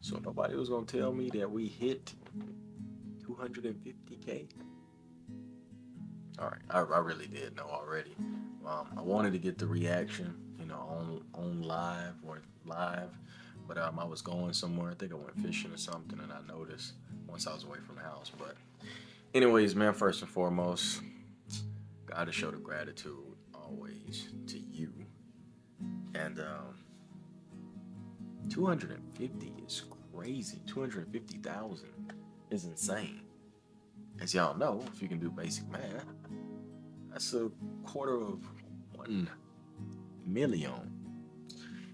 So nobody was gonna tell me that we hit 250K. All right, I really did know already. I wanted to get the reaction, on live, but I was going somewhere. I think I went fishing or something, and I noticed once I was away from the house. But anyways, man, first and foremost, gotta show the gratitude always to you. And 250 is crazy. 250,000 is insane. As y'all know, if you can do basic math, that's a quarter of 1 million.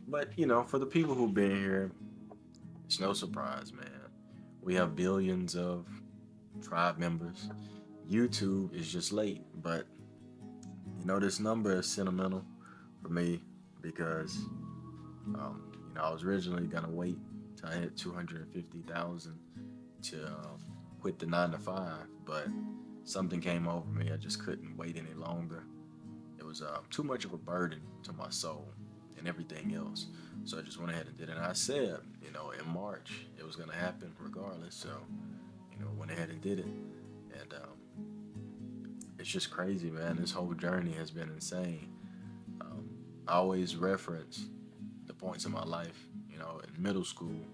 But for the people who've been here, it's no surprise, man. We have billions of tribe members. YouTube is just late, but this number is sentimental for me because I was originally gonna wait till I hit 250,000 to quit the 9 to 5, but something came over me. I just couldn't wait any longer. It was too much of a burden to my soul and everything else. So I just went ahead and did it. And I said, in March it was gonna happen regardless. So, went ahead and did it. And it's just crazy, man. This whole journey has been insane. I always reference the points in my life, in middle school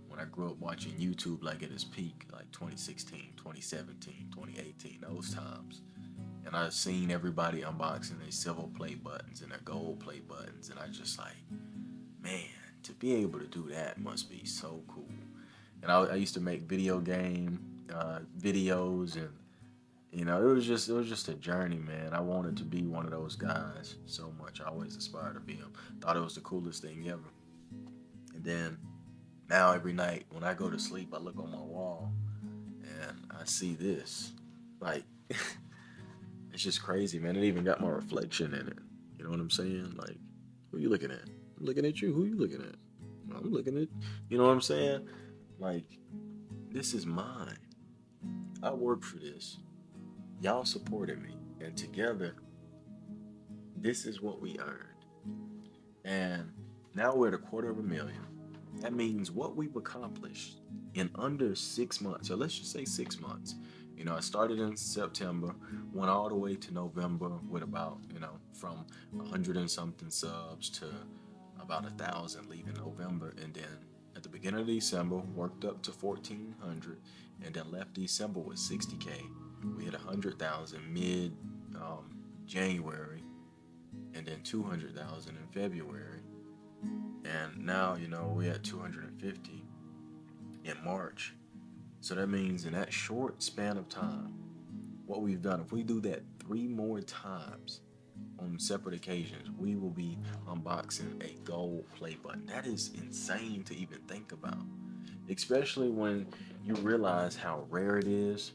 when I grew up watching YouTube like at its peak, like 2016, 2017, 2018, those times. And I've seen everybody unboxing their silver play buttons and their gold play buttons, and I just like, man, to be able to do that must be so cool. And I used to make video game videos, and it was just a journey, man. I wanted to be one of those guys so much. I always aspired to be him. Thought it was the coolest thing ever. And then now every night when I go to sleep, I look on my wall and I see this. Like, it's just crazy, man. It even got my reflection in it. You know what I'm saying? Like, who you looking at? I'm looking at you. Who you looking at? I'm looking at, you know what I'm saying? Like, this is mine. I worked for this. Y'all supported me. And together, this is what we earned. And now we're at a quarter of a million. That means what we've accomplished in under 6 months, or let's just say 6 months. I started in September, went all the way to November with about, from 100 and something subs to about 1,000 leaving November. And then at the beginning of December, worked up to 1,400 and then left December with 60K. We hit 100,000 mid January and then 200,000 in February. And now, we're at 250 in March. So that means in that short span of time, what we've done, if we do that 3 more times on separate occasions, we will be unboxing a gold play button. That is insane to even think about, especially when you realize how rare it is,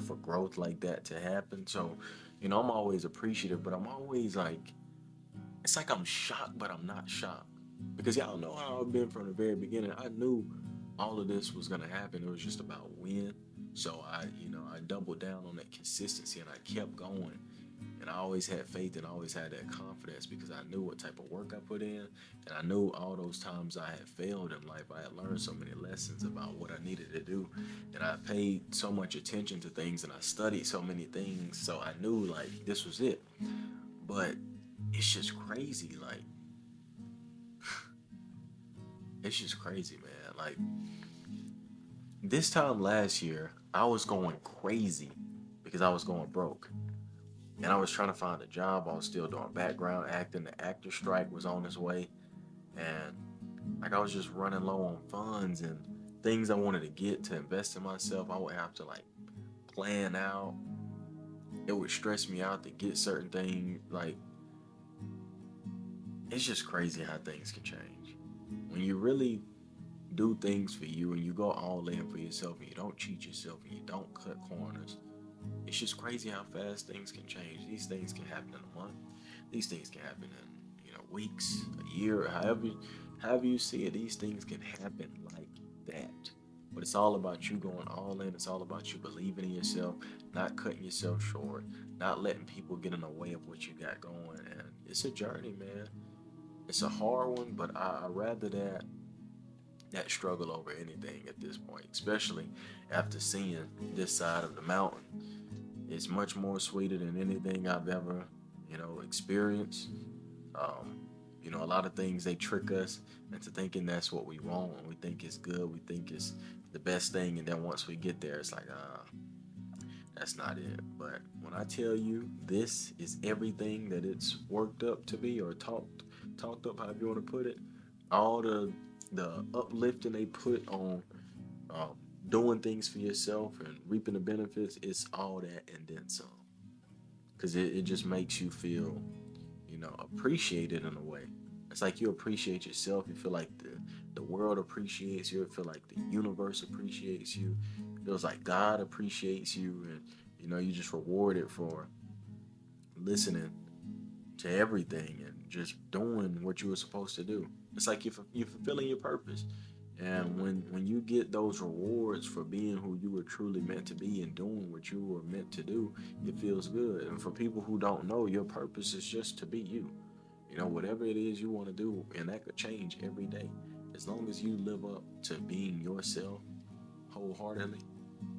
for growth like that to happen. So, I'm always appreciative, but I'm always like, it's like I'm shocked, but I'm not shocked. Because y'all know how I've been from the very beginning. I knew all of this was gonna happen. It was just about when. So I doubled down on that consistency and I kept going. And I always had faith and I always had that confidence because I knew what type of work I put in. And I knew all those times I had failed in life, I had learned so many lessons about what I needed to do. And I paid so much attention to things and I studied so many things. So I knew like this was it. But it's just crazy. Like, it's just crazy, man. Like, this time last year, I was going crazy because I was going broke. And I was trying to find a job. I was still doing background acting. The actor strike was on its way. And like I was just running low on funds and things I wanted to get to invest in myself. I would have to like plan out. It would stress me out to get certain things. Like, it's just crazy how things can change. When you really do things for you and you go all in for yourself and you don't cheat yourself and you don't cut corners, it's just crazy how fast things can change. These things can happen in a month. These things can happen in weeks, a year, however you see it. These things can happen like that. But it's all about you going all in. It's all about you believing in yourself, not cutting yourself short, not letting people get in the way of what you got going. And it's a journey, man. It's a hard one, but I rather that that struggle over anything at this point, especially after seeing this side of the mountain. It's much more sweeter than anything I've ever, experienced. Um, a lot of things they trick us into thinking that's what we want. And we think it's good. We think it's the best thing, and then once we get there, it's like, that's not it. But when I tell you this is everything that it's worked up to be, or talked up, however you want to put it, all the uplifting they put on um, doing things for yourself and reaping the benefits, it's all that and then some. Because it just makes you feel, appreciated in a way. It's like you appreciate yourself. You feel like the world appreciates you. It feel like the universe appreciates you. It feels like God appreciates you, and you just rewarded for listening to everything and just doing what you were supposed to do. It's like you're fulfilling your purpose. And when you get those rewards for being who you were truly meant to be and doing what you were meant to do, it feels good. And for people who don't know, your purpose is just to be you. Whatever it is you want to do, and that could change every day. As long as you live up to being yourself wholeheartedly,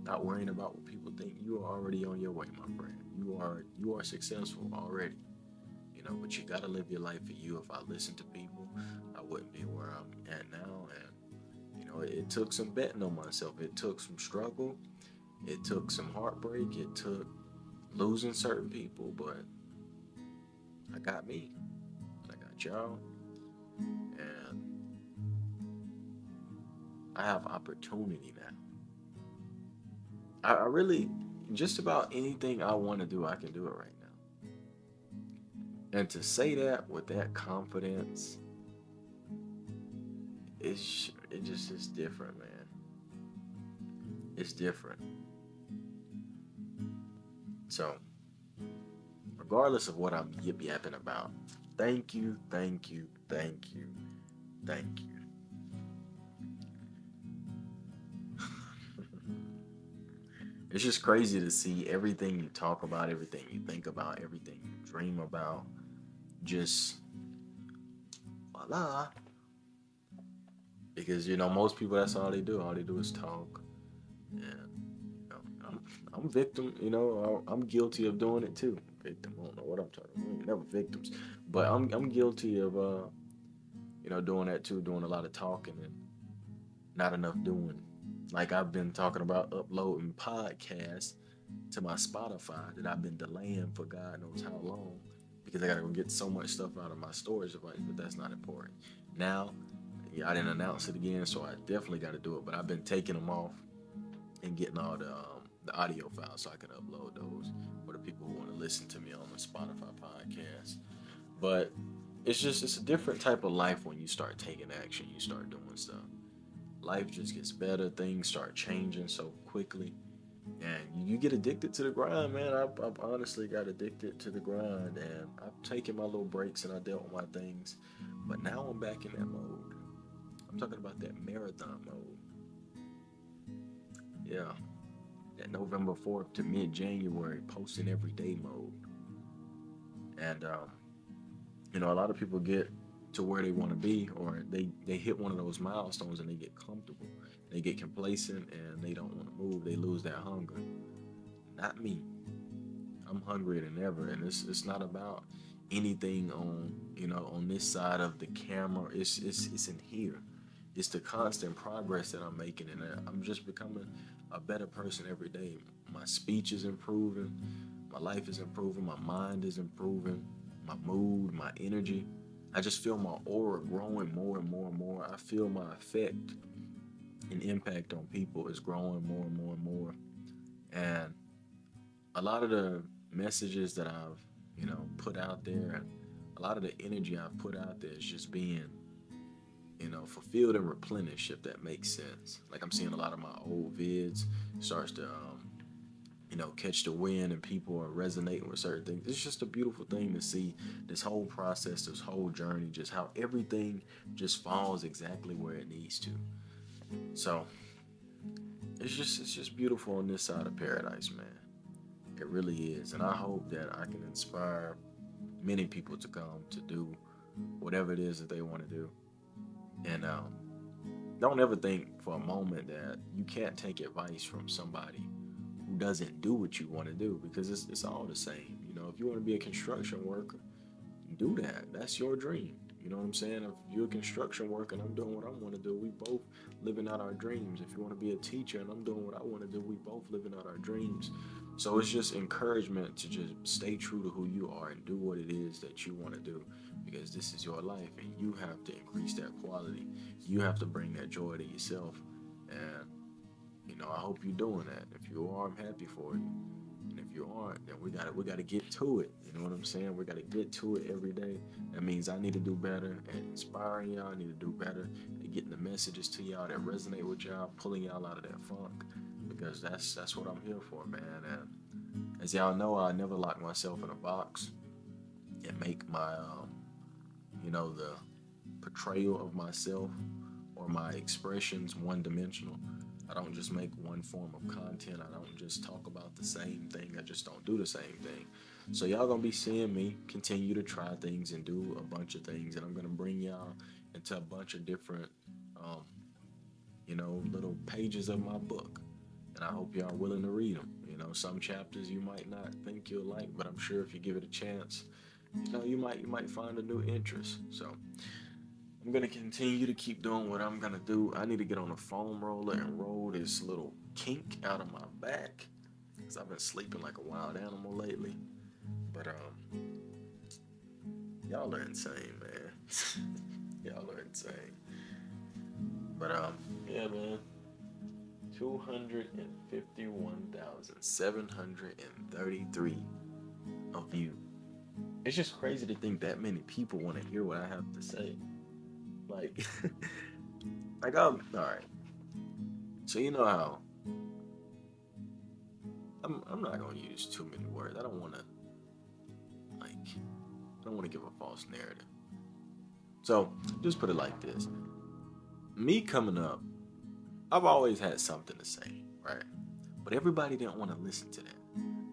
not worrying about what people think, you are already on your way, my friend. You are successful already. But you gotta live your life for you. If I listened to people, I wouldn't be where I'm at now. And it took some betting on myself. It took some struggle. It took some heartbreak. It took losing certain people, but I got me. I got y'all. And I have opportunity now. I really, just about anything I want to do, I can do it right now. And to say that with that confidence, it just is different, man. It's different. So, regardless of what I'm yip yapping about, thank you, thank you, thank you, thank you. It's just crazy to see everything you talk about, everything you think about, everything you dream about, just voila. Because most people, that's all they do. All they do is talk, and I'm victim. I'm guilty of doing it too. Victim. I don't know what I'm talking about. We're never victims, but I'm guilty of doing that too. Doing a lot of talking and not enough doing. Like I've been talking about uploading podcasts to my Spotify that I've been delaying for God knows how long, because I gotta go get so much stuff out of my storage device, but that's not important. Now, yeah, I didn't announce it again, so I definitely got to do it. But I've been taking them off and getting all the audio files so I can upload those for the people who want to listen to me on the Spotify podcast. But it's a different type of life when you start taking action, you start doing stuff. Life just gets better, things start changing so quickly, and you get addicted to the grind, man. I've honestly got addicted to the grind, and I've taken my little breaks and I dealt with my things, but now I'm back in that mode. I'm talking about that marathon mode. Yeah, that November 4th to mid-January posting every day mode. And a lot of people get to where they want to be, or they hit one of those milestones and they get comfortable. They get complacent and they don't want to move. They lose that hunger. Not me. I'm hungrier than ever, and it's not about anything on this side of the camera. It's in here. It's the constant progress that I'm making, and I'm just becoming a better person every day. My speech is improving, my life is improving, my mind is improving, my mood, my energy. I just feel my aura growing more and more and more. I feel my effect and impact on people is growing more and more and more. And a lot of the messages that I've, put out there, and a lot of the energy I've put out there is just being, fulfilled and replenished, if that makes sense. Like I'm seeing a lot of my old vids starts to, catch the wind, and people are resonating with certain things. It's just a beautiful thing to see this whole process, this whole journey, just how everything just falls exactly where it needs to. So it's just beautiful on this side of paradise, man. It really is. And I hope that I can inspire many people to come to do whatever it is that they want to do. And don't ever think for a moment that you can't take advice from somebody who doesn't do what you want to do, because it's all the same. You know, if you want to be a construction worker, do that. That's your dream. You know what I'm saying? If you're a construction worker and I'm doing what I want to do, we both living out our dreams. If you want to be a teacher and I'm doing what I want to do, we both living out our dreams. So it's just encouragement to just stay true to who you are and do what it is that you want to do, because this is your life and you have to increase that quality. You have to bring that joy to yourself. And, I hope you're doing that. If you are, I'm happy for you. And if you aren't, then we gotta get to it. You know what I'm saying? We gotta get to it every day. That means I need to do better at inspiring y'all. I need to do better at getting the messages to y'all that resonate with y'all, pulling y'all out of that funk. Because that's what I'm here for, man. And as y'all know, I never lock myself in a box and make my the portrayal of myself or my expressions one dimensional. I don't just make one form of content. I don't just talk about the same thing. I just don't do the same thing. So y'all gonna be seeing me continue to try things and do a bunch of things, and I'm gonna bring y'all into a bunch of different, um, little pages of my book. And I hope y'all are willing to read them. Some chapters you might not think you'll like, but I'm sure if you give it a chance, you might find a new interest. So I'm gonna continue to keep doing what I'm gonna do. I need to get on a foam roller and roll this little kink out of my back, because I've been sleeping like a wild animal lately. But y'all are insane, man. Y'all are insane. But yeah, man. 251,733 of you. It's just crazy to think that many people want to hear what I have to say. Like, all right. So you know how I'm not gonna use too many words. I don't want to give a false narrative. So just put it like this: me coming up, I've always had something to say, right? But everybody didn't want to listen to that.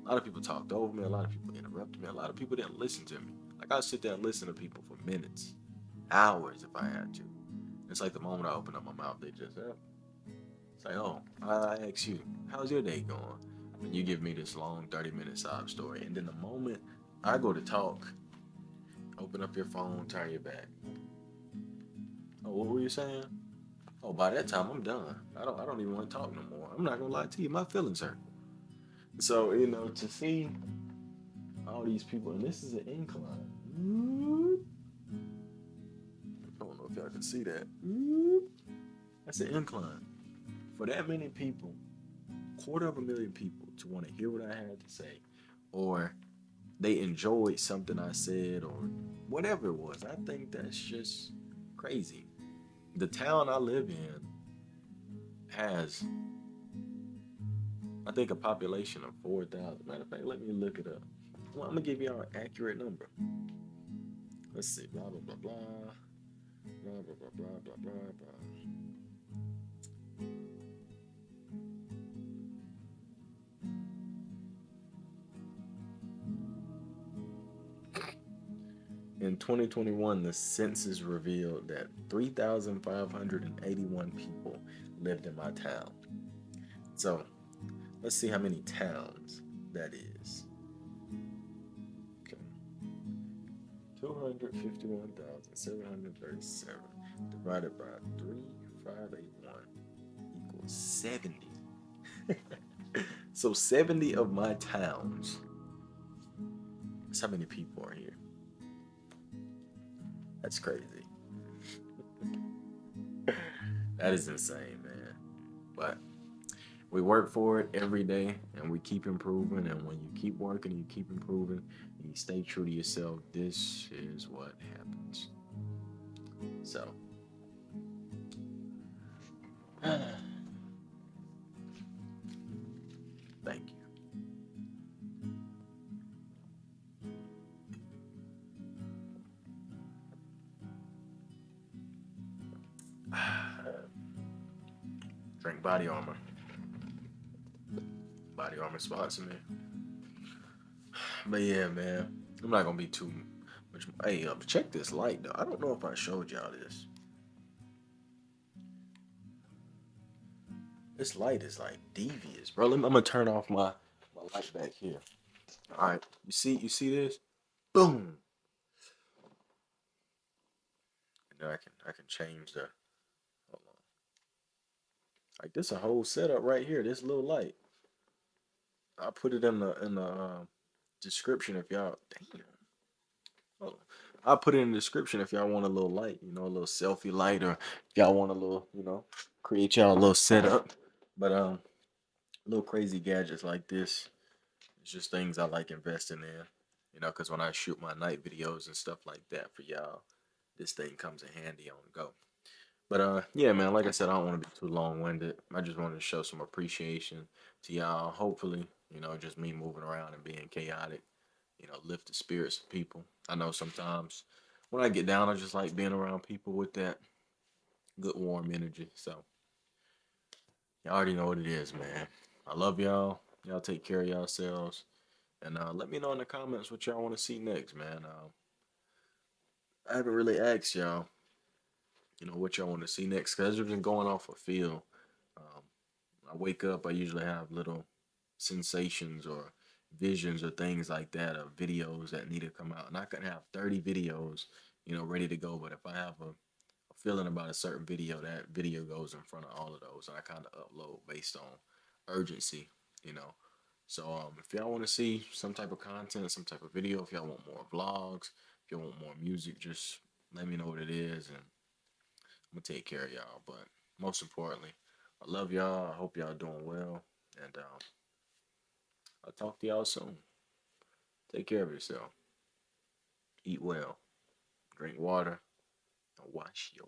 A lot of people talked over me. A lot of people interrupted me. A lot of people didn't listen to me. Like, I'd sit there and listen to people for minutes, hours if I had to. It's like the moment I open up my mouth, they just, it's like, oh, I ask you, how's your day going? And you give me this long 30-minute sob story. And then the moment I go to talk, open up your phone, turn your back. Oh, what were you saying? Oh, by that time I'm done. I don't even want to talk no more. I'm not gonna lie to you, my feelings hurt. So, to see all these people, and this is an incline. I don't know if y'all can see that. That's an incline. For that many people, 250,000 people, to want to hear what I had to say, or they enjoyed something I said, or whatever it was, I think that's just crazy. The town I live in has, I think, a population of 4,000. Matter of fact, let me look it up. Well, I'm gonna give y'all an accurate number. Let's see. Blah blah blah blah. Blah blah blah blah blah blah blah. In 2021, the census revealed that 3,581 people lived in my town. So, let's see how many towns that is. Okay. 251,737 divided by 3,581 equals 70. So 70 of my towns. That's how many people are here. That's crazy. That is insane, man. But we work for it every day, and we keep improving. And when you keep working and you keep improving and you stay true to yourself, this is what happens. So, thank you. Drink Body Armor. Body Armor sponsor me. But yeah, man, I'm not gonna be too much. Hey, check this light though. I don't know if I showed y'all this. This light is like devious, bro. I'm gonna turn off my light back here. All right, you see this? Boom. And then I can change the. Hold on. Like this a whole setup right here. This little light. I'll put it in the description if y'all. Damn. Hold on. I'll put it in the description if y'all want a little light, a little selfie light, or if y'all want a little, create y'all a little setup. But little crazy gadgets like this, it's just things I like investing in. Because when I shoot my night videos and stuff like that for y'all, this thing comes in handy on the go. But yeah, man, like I said, I don't want to be too long-winded. I just wanted to show some appreciation to y'all. Hopefully, just me moving around and being chaotic, lift the spirits of people. I know sometimes when I get down, I just like being around people with that good warm energy. So y'all already know what it is, man. I love y'all. Y'all take care of yourselves. And let me know in the comments what y'all want to see next, man. I haven't really asked y'all, what y'all want to see next, because I've been going off a feel. Um, I wake up, I usually have little sensations or visions or things like that of videos that need to come out. And I can have 30 videos, ready to go. But if I have a feeling about a certain video, that video goes in front of all of those. And I kind of upload based on urgency, you know. So if y'all want to see some type of content, some type of video, if y'all want more vlogs, if y'all want more music, just let me know what it is, and I'm gonna take care of y'all. But most importantly, I love y'all. I hope y'all doing well, and I'll talk to y'all soon. Take care of yourself. Eat well. Drink water. And wash your